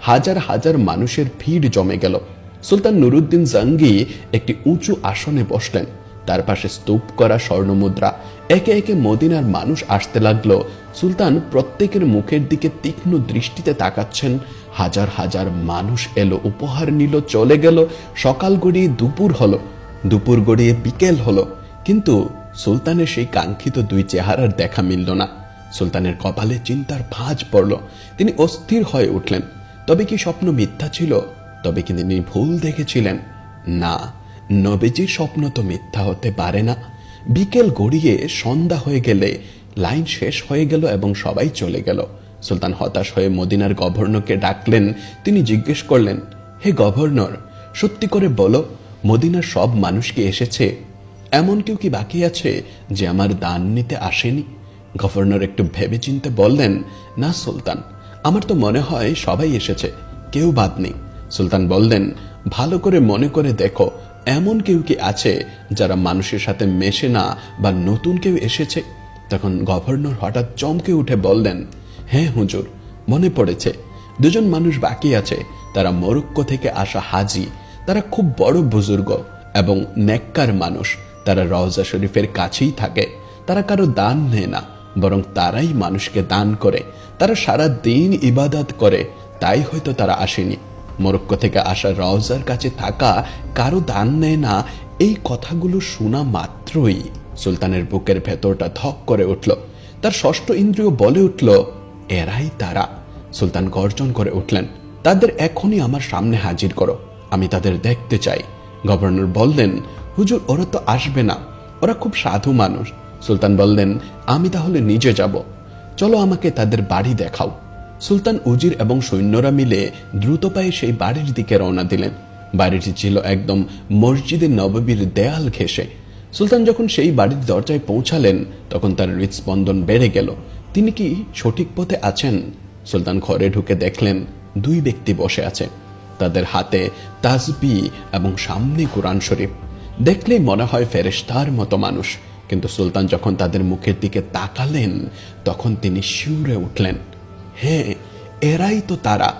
হাজার হাজার মানুষের ভিড় জমে গেল। সুলতান নুরুদ্দিন জাঙ্গি একটি উঁচু আসনে বসলেন। তার পাশে স্তূপ করা স্বর্ণমুদ্রা। একে একে মদিনার মানুষ আসতে লাগলো। সুলতান প্রত্যেকের মুখের দিকে তীক্ষ্ণ দৃষ্টিতে তাকাচ্ছেন। হাজার হাজার মানুষ এলো, উপহার নিল, চলে গেল। সকাল গড়িয়ে দুপুর হলো, দুপুর গড়িয়ে বিকেল হলো, কিন্তু সুলতানের সেই কাঙ্ক্ষিত দুই চেহারার দেখা মিলল না। সুলতানের কপালে চিন্তার ভাঁজ পড়ল। তিনি অস্থির হয়ে উঠলেন। তবে কি স্বপ্ন মিথ্যা ছিল? তবে কি তিনি ভুল দেখেছিলেন? না, নবীজির স্বপ্ন তো মিথ্যা হতে পারে না। বিকেল গড়িয়ে সন্ধ্যা হয়ে গেলে লাইন শেষ হয়ে গেল এবং সবাই চলে গেল। সুলতান হতাশ হয়ে মদিনার গভর্নরকে ডাকলেন। তিনি জিজ্ঞেস করলেন, হে গভর্নর, সত্যি করে বলো, মদিনার সব মানুষ কি এসেছে? এমন কেউ কি বাকি আছে যে আমার দান নিতে আসেনি? গভর্নর একটু ভেবেচিন্তে বললেন, না সুলতান, আমার তো মনে হয় সবাই এসেছে, কেউ বাদ নেই। সুলতান বললেন, ভালো করে মনে করে দেখো, এমন কেউ কি আছে যারা মানুষের সাথে মেশে না বা নতুন কেউ এসেছে? তখন গভর্নর হঠাৎ চমকে উঠে বললেন, হ্যাঁ হুজুর, মনে পড়েছে, দুজন মানুষ বাকি আছে। তারা মরক্কো থেকে আসা হাজি। তারা খুব বড় বুজুর্গ এবং নেককার মানুষ। তারা রওজা শরীফের কাছেই থাকে। তারা কারো দান নেয় না, বরং তারাই মানুষকে দান করে। তারা সারা দিন ইবাদত করে, তাই হয়তো তারা আসেনি। মরক্কো থেকে আসা রওজার কাছে থাকা, কারো দান নেয় না, এই কথাগুলো শোনা মাত্রই সুলতানের বুকের ভেতরটা ধক করে উঠল। তার ষষ্ঠ ইন্দ্রিয় বলে উঠল, এরাই তারা। সুলতান গর্জন করে উঠলেন, তাদের এখনই আমার সামনে হাজির করো, আমি তাদের দেখতে চাই। গভর্নর বললেন, হুজুর, ওরা তো আসবে না, ওরা খুব সাধু মানুষ। সুলতান বললেন, আমি তাহলে নিজে যাব। চলো, আমাকে তাদের বাড়ি দেখাও। সুলতান উজির এবং সৈন্যরা মিলে দ্রুত পায়ে সেই বাড়ির দিকে রওনা দিলেন। বাড়িটি ছিল একদম মসজিদে নববীর দেয়াল ঘেঁষে। সুলতান যখন সেই বাড়ির দরজায় পৌঁছালেন, তখন তার হৃদস্পন্দন বেড়ে গেল। তিনি কি সঠিক পথে আছেন? সুলতান ঘরে ঢুকে দেখলেন দুই ব্যক্তি বসে আছে। তাদের হাতে তাসবি এবং সামনে কোরআন শরীফ। দেখলেই মনে হয় ফেরেশতার মতো মানুষ। কিন্তু সুলতান যখন তাদের মুখের দিকে তাকালেন, তখন তিনি শিউরে উঠলেন, হ্যাঁ, এরাই তো তারা।